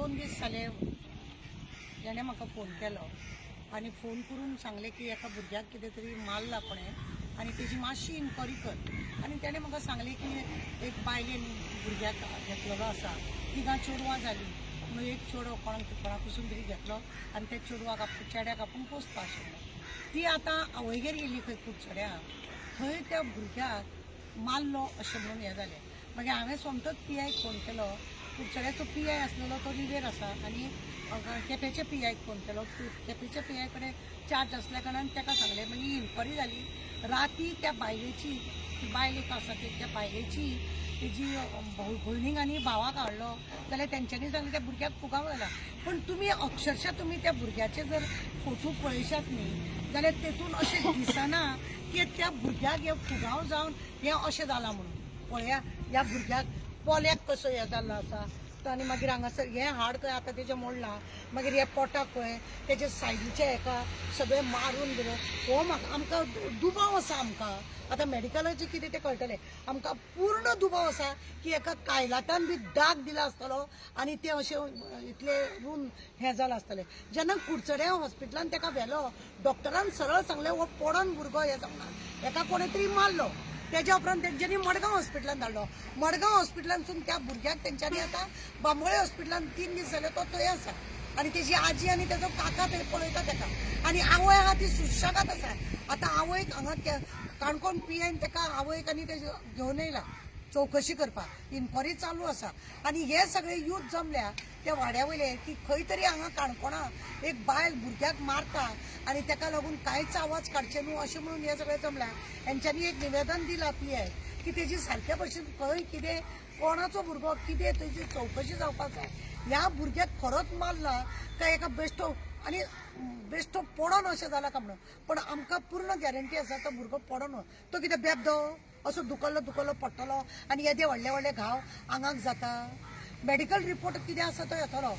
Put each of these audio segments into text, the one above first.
2 दीस जाले जेणे म्हाका फोन केलो आनी फोन करून सांगले की एका भुरग्याक कितें तरी मारला कोणें आनी तेजी मातशी इन्क्वायरी कर आनी तेणें म्हाका सांगलें की एक बायलेन भुरग्याक घेतलेलो आसा 3 चेडवां जालीं म्हणून एक चेडो कोणा पसून तरी घेतलो आनी त्या चेडवाक चेड्याक आपूण पोसपा आशिल्लो ती आतां आवयगेर गेली खंय कुडचड्याक थंय त्या भुरग्याक मारलो अशें म्हणून हें जालें मागीर हांवें सोमतोच PIक फोन केलो कुडचड्याचो PI आसलेलो तो लिव्हेर आसा आनी केपेच्या PIक फोन केलो केपेच्या PI कडेन चार्ज असल्या कारणान ताका सांगलें मागीर इन्क्वायरी जाली राती त्या बायलेची बायल एक आसा त्या बायलेची तेजी भयणीक आनी भावाक हाडलो जाल्यार तेंच्यांनी सांगलें त्या भुरग्याक फुगाव घाला पण तुमी अक्षरशः तुमी त्या भुरग्याचे जर फोटो पळयशात न्ही जाल्यार तेतून अशें दिसना की त्या भुरग्याक हे फुगाव जावन हें अशें जालां म्हणून पळया ह्या भुरग्याक पोल्याक कसो हें जाल्लो आसा आनी मागीर हांगासर हें हाड खंय आतां तेजें मोडलां मागीर हे पोटाक खंय तेजे सायडीचे हेका सगळें मारून गेलो हो म्हाका आमकां दुबाव आसा आमकां आतां मेडिकलाचें कितें तें कळटलें आमकां पूर्ण दुबाव आसा की एका कायलातान बी दाग दिला आसतलो आनी तें अशें इतले रून हें जालां आसतलें जेन्ना कुडचड्या हॉस्पिटलान ताका व्हेलो डॉक्टरान सरळ सांगलें हो पडोन भुरगो हें जावना हेका कोणें तरी मारलो तेज्या उपरांत तेंच्यांनी मडगांव हॉस्पिटलान धाडलो मडगांव हॉस्पिटलानसून त्या भुरग्याक तेंच्यांनी आतां बांबोळे हॉस्पिटलान 3 दीस जाले तो थंय आसा आनी तेजी आजी आनी तेजो काका थंय पळयता ताका आनी आवय आहा ती सुशेगाद आसा आतां आवयक हांगा काणकोण PIन ताका आवयक आनी तेजे घेवन येयला चौकशी करपाक इन्क्वायरी चालू आसा आनी हे सगळे यूथ जमल्या त्या वाड्या वयले की खंय तरी हांगा काणकोणा एक बायल भुरग्याक मारता आनी ताका लागून कांयच आवाज काडचे न्हू अशें म्हणून हे सगळे जमल्या हेंच्यांनी एक निवेदन दिलां PI की तेजी सारक्या भशेन खंय कितें कोणाचो भुरगो कितें तेजी चौकशी जावपाक जाय ह्या भुरग्याक खरोच मारला काय एका बेश्टो आनी बेश्टो पडोन अशें जाला काय म्हणून पण आमकां पूर्ण गॅरंटी आसा तो भुरगो पडोन तो कितें बेबदो असो दुखल्लो पडटलो आनी येदे व्हडले व्हडले घाव आंगाक जाता मेडिकल रिपोर्ट कितें आसा तो येतलो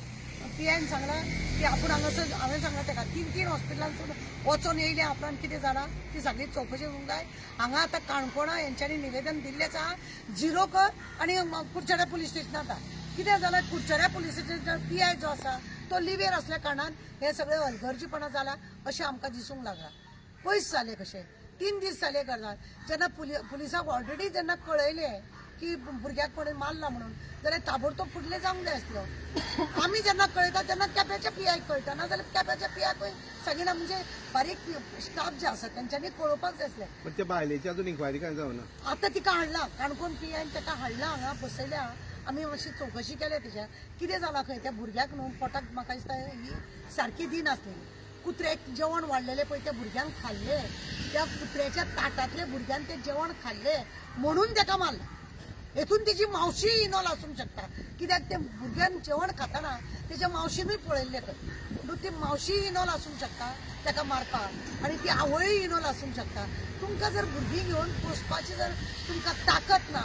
PIन सांगला की आपूण हांगासर हांवें सांगला ताका 3 हॉस्पिटलांसून वचोन येयलें आपणान कितें जालां ती सगळी चौकशी करूंक जाय हांगा आतां काणकोणा हेंच्यांनी निवेदन दिल्लेंच आहा 0 कर आनी कुडचड्या पुलीस स्टेशनार धाड कितें जाल्यार कुडचड्या पुलीस स्टेशनार PI जो आसा तो लिव्हेर असल्या कारणान हे सगळे हलगर्जीपणा जाला अशें आमकां दिसूंक लागला पयस जालें कशें 3 दीस जाले घरात जेन्ना पुलिसाक ऑलरेडी जेन्ना कळयलें की भुरग्याक कोणें मारला म्हणून जाल्यार ताबडतोब फुडलें जावंक जाय आसलो आमी जेन्ना कळयता तेन्ना केप्याच्या PIक कळटा ना जाल्यार केप्याच्या PIक सगळीं म्हणजे बारीक स्टाफ जे आसा तेंच्यांनी कळोवपाक जाय आसलें पण त्या बायलेची अजून इन्क्वायरी काय जावना आतां तिका हाडला काणकोण PIन ताका हाडला हांगा बसयल्या आमी मातशी चौकशी केल्या तेच्या कितें जालां खंय त्या भुरग्याक न्हू पोटाक म्हाका दिसता ही सारकी दिनासलेली कुत्र्याक जेवण वाडलेलें पळय त्या भुरग्यांक खाल्लें त्या कुत्र्याच्या ताटांतले भुरग्यान तें जेवण खाल्लें म्हणून ताका मारला हेतून तेजी मावशी इनॉल आसूंक शकता कित्याक ते भुरग्यान जेवण खाताना तेज्या मावशीनूय पळयल्लें खंय म्हणून ती मावशी इनॉल आसूंक शकता ताका मारपाक आनी ती आवय इनॉल आसूंक शकता तुमकां जर भुरगीं घेवन पोसपाची जर तुमकां ताकद ना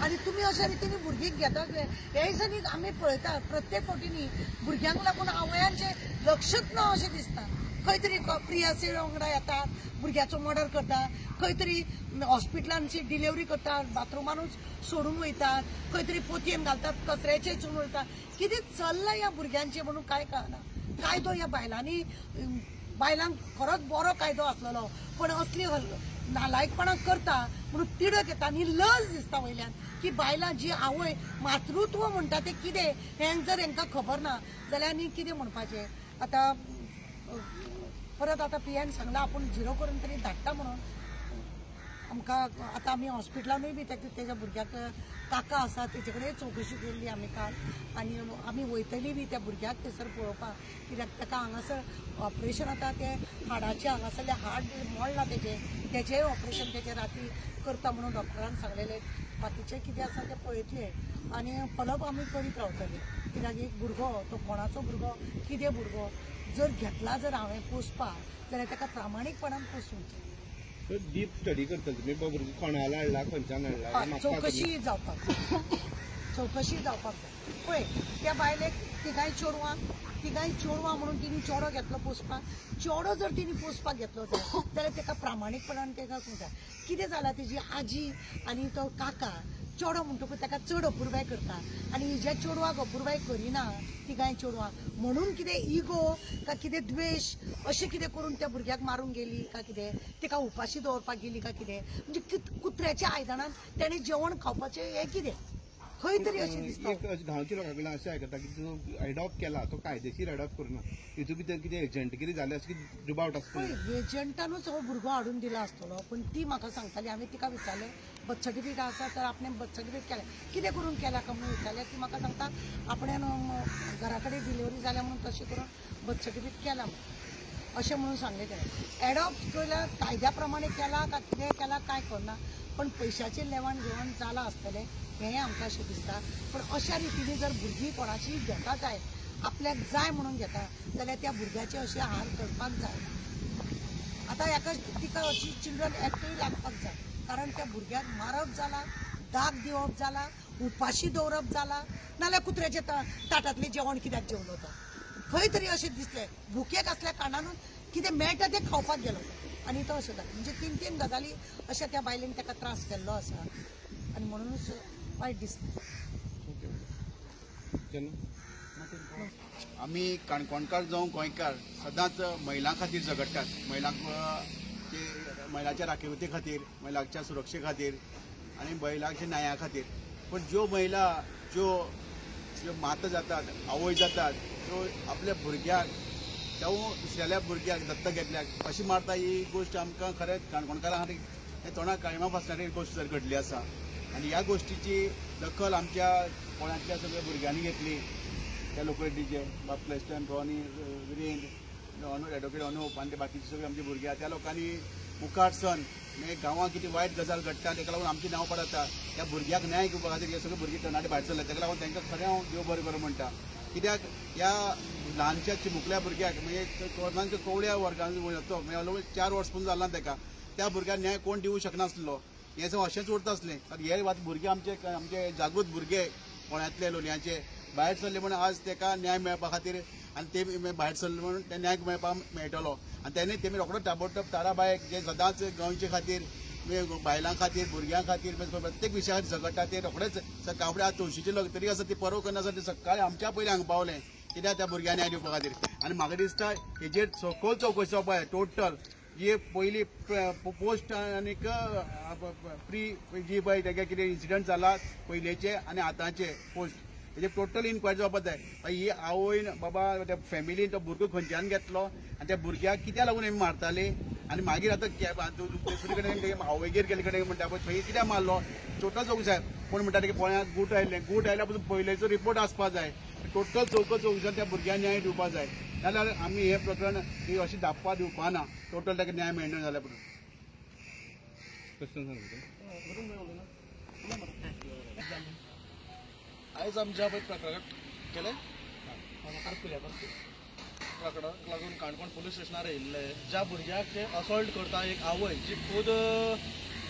आनी तुमी अशा रितीन भुरगीं घेतात हे दिसांनी आमी पळयता प्रत्येक फावटींनी भुरग्यांक लागून आवयांचें लक्षच ना अशें दिसता खंय तरी प्रियासे वांगडा येतात भुरग्याचो मर्डर करता खंय तरी हॉस्पिटलांची डिलिव्हरी करतात बाथरुमानूच सोडून वयतात खंय तरी पोतयेन घालतात कचऱ्याचे चून वयतात कितें चल्लां ह्या भुरग्यांचें म्हणून कांय कळना कायदो ह्या बायलांक खरोच बरो कायदो आसलेलो पण असली नालायकपणां करता म्हणून तिडक येता आनी लज दिसता वयल्यान की बायलां जी आवय मातृत्व म्हणटा तें कितें हें जर हांकां खबर ना जाल्यार आनी कितें म्हणपाचें आतां परत आतां PIन सांगलां आपूण 0 करून तरी धाडटा म्हणून आमकां आतां आमी हॉस्पिटलानूय बी तेज्या भुरग्याक काका आसा तेजे कडेन चौकशी केल्ली आमी काल आनी आमी वयतलीं बी त्या भुरग्याक थंयसर पळोवपाक कित्याक ताका हांगासर ऑपरेशन आतां तें हाडाचें हांगासरलें हाड मोडलां तेजेंय ऑपरेशन तेजे राती करता म्हणून डॉक्टरान सांगलेलें बाकीचें कितें आसा तें पळयतले आनी फॉलोअप आमी करीत रावतले कित्याक एक भुरगो तो कोणाचो भुरगो कितें भुरगो जर घेतला जर हांवें पोसपाक जाल्यार ताका प्रामाणीकपणान पोसूंक डीप स्टडी करता तुमी भुरगो कोणाला हाडला खंयच्यान हाडला चौकशी जावपाक जाय पळय त्या बायलेक तिगाय चेडवां म्हणून तिणी चेडो घेतलो पोसपाक चेडो जर तिणी पोसपाक घेतलो जाल्यार ताका प्रामाणीकपणान ताका कितें जालां तेजी आजी आनी तो काका चेडो म्हणटकूच ताका चड अपुरबाय करता आनी ही ज्या चेडवाक अपुरबाय करिना ती कांय चेडवां म्हणून कितें इगो काय कितें द्वेश अशें कितें करून त्या भुरग्याक मारूंक गेली काय कितें तिका उपाशी दवरपाक गेली काय कितें म्हणजे कुत्र्याच्या आयदनान तेणें जेवण खावपाचें हें कितें खंय तरी अशें दिसता. एक गांवच्या लोकां कडल्यान अशें आयकता की जो एडॉप्ट केला तो कायदेशीर एडॉप्ट करना हितून भितर कितें एजंटगिरी जाली अशें कितें दुबाव आसता. एजंटानूच हो भुरगो हाडून दिला आसतलो पण ती म्हाका सांगताली हांवें तिका विचारलें बर्थ सर्टिफिकेट आसा तर आपणें बर्थ सर्टिफिकेट केलें कितें करून केल्या काय म्हणून विचारलें ती म्हाका सांगता आपणें घरा कडेन डिलिव्हरी जाल्या म्हणून तशें करून बर्थ सर्टिफिकेट केला अशें म्हणून सांगलें तेणें. एडॉप्ट केल्या कायद्या प्रमाणे केला काय कितें केला काय करना पण पयशाचें लेवण घेवण जालां आसतलें हें आमकां अशें दिसता. पण अशा रितीने जर भुरगीं कोणाची घेता जाय आपल्याक जाय म्हणून घेता जाल्यार त्या भुरग्याचे अशे हाल करपाक जायना. आतां हेका तिका अशी चिल्ड्रन एक्टूय लागपाक जाय कारण त्या भुरग्याक मारप जाला दाग दिवप जाला उपाशी दवरप जाला नाल्यार कुत्र्याच्या ताटांतलें जेवण कित्याक जेवलो तो खंय तरी अशें दिसलें भुकेक आसल्या कारणानूच कितें मेळटा तें खावपाक गेलो आनी तो अशें जालो म्हणजे तीन गजाली अशा त्या बायलेन ताका त्रास केल्लो आसा आनी म्हणूनच वायट दिसता. आमी काणकोणकार जावं गोंयकार सदांच महिलां खातीर झगडटात. महिलांच्या राखीवते खातीर महिलांच्या सुरक्षे खातीर आनी महिलांच्या न्याया खातीर. पण ज्यो महिला ज्यो माता जातात आवय जातात त्यो आपल्या भुरग्याक जावं दुसऱ्या भुरग्याक दत्तक घेतल्याक अशी मारता ही गोश्ट आमकां खरेंच काणकोणकारां खातीर हे तोंडाक काळिमा फासणारी गोश्ट जर घडली आसा आनी ह्या गोश्टीची दखल आमच्या गोंयांतल्या सगळ्या भुरग्यांनी घेतली. त्या लोकलिटीचे प्लेस्टन रॉनी विरेंद्र एडवोकेट अनुप आनी ते बाकीचे सगळे आमचे भुरगे त्या लोकांनी मुखार सन गांवांत कितें वायट गजाल घडटा ताका लागून आमचें नांव पडटा त्या भुरग्याक न्याय घेवपा खातीर हे सगळे भुरगे तरणाटे भायर सरले ताका लागून तांकां खरें हांव देव बरें करूं म्हणटा. कित्याक ह्या ल्हानशा चिमुकल्या भुरग्याक म्हणजे कोणाच्या कवड्या वर्गांत वयतो म्हणजे 4 वर्स पूण जालां ताका त्या भुरग्याक न्याय कोण दिवंक शकनासलो हें सगळें अशेंच उरता आसलें. हे भुरगे आमचे जागृत भुरगे गोंयांतले लोलयांचे भायर सरले म्हणून आज ताका न्याय मेळपा खातीर आनी ते भायर सरले म्हणून ते न्याय मेळपाक मेळटलो आनी तेमी रोखडोच ताबडतोब ताराबायक जे सदांच गोंयचे खातीर बायलां खातीर भुरग्यां खातीर प्रत्येक विशया खातीर झगडटा ते रोखडेच सकाळी आज तुळशीचे लग्न तरी आसा ती परव करनासतना ते सकाळी आमच्या पयलीं हांगा पावले कित्याक त्या भुरग्यांक न्याय दिवपा खातीर. आनी म्हाका दिसता हेजेर सखोल चवकशी जावपाक टोटल जी पयली पोस्ट आनीक प्री जी पळय तेगे कितें इन्सिडंट जाला पयलीचे आनी आतांचे पोस्ट हेजे टोटल इन्क्वायरी जावपाक जाय. ही आवयन बाबा त्या फॅमिलीन तो भुरगो खंयच्यान घेतलो आनी त्या भुरग्याक कित्या लागून हें मारताले आनी मागीर आतां दुसरे कडेन आवयगेर गेले कडेन म्हणटा पळय थंय कित्याक मारलो टोटल चवकशी जाय. कोण म्हणटा की पोळ्यांत गूट आयल्या पसून पयलेचो रिपोर्ट आसपाक जाय. टोटल चवकशी त्या भुरग्यांक न्याय दिवपाक जाय नाल्यार आमी हें प्रकरण ही अशी धाप्पा दिवपा ना टोटल ताका न्याय मेळना जाल्या पुरो. आयज आमच्या प्रकरण केले प्रकरणाक लागून काणकोण पुलीस स्टेशनार येयल्ले ज्या भुरग्याक ते असॉल्ट करता एक आवय जी खूद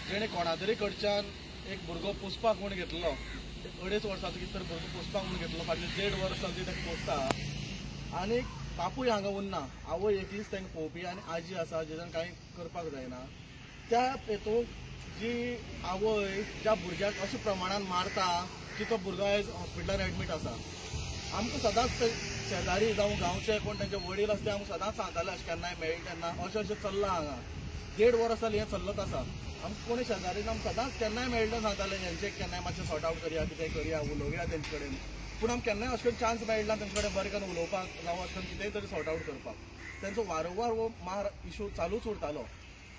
जेणे कोणा तरी कडच्यान एक भुरगो पोसपाक म्हूण घेतलो 2.5 वर्सांचो कितें तरी भुरगो पोसपाक म्हूण घेतलो फाटली 1.5 वर्सां ती ताका पोसता आनी बापूय हांगा उरना आवय एकलीच तांकां पळोवपी आनी आजी आसा जेजन कांय करपाक जायना. त्या हेतून जी आवय ज्या भुरग्याक अशें प्रमाणान मारता की तो भुरगो आयज हॉस्पिटलान एडमीट आसा. आमकां सदांच शेजारी जावं गांवचे कोण तांचे वडील आसता आमकां सदांच सांगताले अशें केन्नाय मेळ्ळी तेन्ना अशें चल्लां हांगा 1.5 वर्स जालीं हें चल्लत आसा. आमकां कोणी शेजारीन आमकां सदांच केन्नाय मेळ्ळें सांगतालें हेंचें केन्नाय मातशें सॉर्ट आवट करया कितेंय करया उलोवया तेंचे कडेन. पूण आमकां केन्नाय अशें चान्स मेळना तेंचे कडेन बरें करून उलोवपाक जावं अशें कितेंय तरी सॉर्ट आवट करपाक. तेंचो वारंवार हो मार इशू चालूच उरतालो.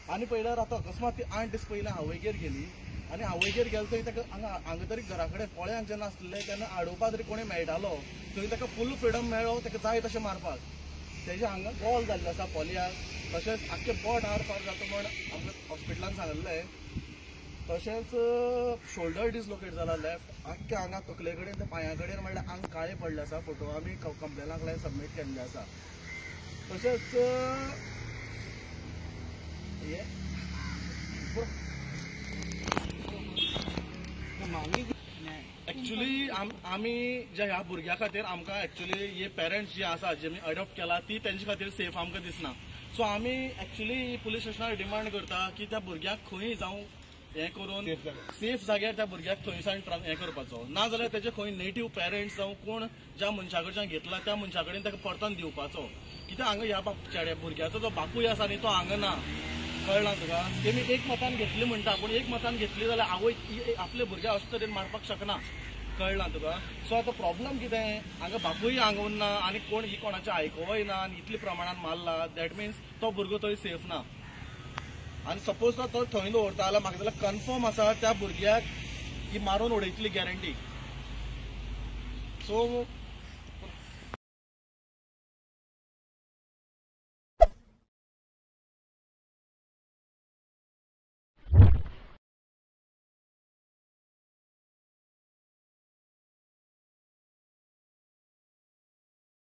आनी पळयल्यार आतां अकस्मात ती 8 दीस पयलीं आवयगेर गेली आनी आवयगेर गेले थंय ताका हांगा तरी घरा कडेन पोळ्यांक जेन्ना आसलें तेन्ना आडोवपाक तरी कोणी मेळटालो थंय ताका फूल फ्रिडम मेळ्ळो ताका जाय तशें मारपाक. तेजे हांगा गॉल जाल्ले आसा पोलियाक तशेंच आख्खे बोट हार पार जाता म्हण आमकां हॉस्पिटलान सांगलें. तशेंच शोल्डर डिसलोकेट जाला लेफ्ट आख्खे हांगा तकले कडेन ते पांया कडेन म्हणल्यार आंग काळें पडलें आसा. फोटो आमी कंप्लेनाक लायन सबमीट केल्ले आसा. तशेंच एक्चुअली आमी जे ह्या भुरग्या खातीर आमकां एक्चुअली हे पेरंट्स जे आसा जे अडॉप्ट केला ती तेंचे खातीर सेफ आमकां दिसना. सो आमी एक्चुअली पुलीस स्टेशनार डिमांड करता की त्या भुरग्याक खंय जावं हें करून सेफ जाग्यार त्या भुरग्याक थंयसान हें करपाचो, ना जाल्यार तेजे खंय नेटिव्ह पेरंट्स जावं कोण ज्या मनशा कडच्यान घेतला त्या मनशा कडेन ताका परतून दिवपाचो. कित्याक हांगा ह्या चेड्या भुरग्याचो जो बापूय आसा न्ही तो हांगा ना, कळना तुका. तेमी एक मतान घेतली म्हणटा, पूण एक मतान घेतली जाल्यार आवय आपले भुरग्या अशे तरेन मारपाक शकना, कळना तुका. सो आतां प्रॉब्लम कितें, हांगा बापूय हांगा उरना आनी कोण ही कोणाचें आयकोवय ना आनी इतले प्रमाणात मारला, दॅट मिन्स तो भुरगो थंय सेफ ना. आनी सपोज तो थंय दवरता जाल्यार म्हाका जाल्यार कन्फर्म आसा त्या भुरग्याक ही मारून उडयतली गॅरंटी. सो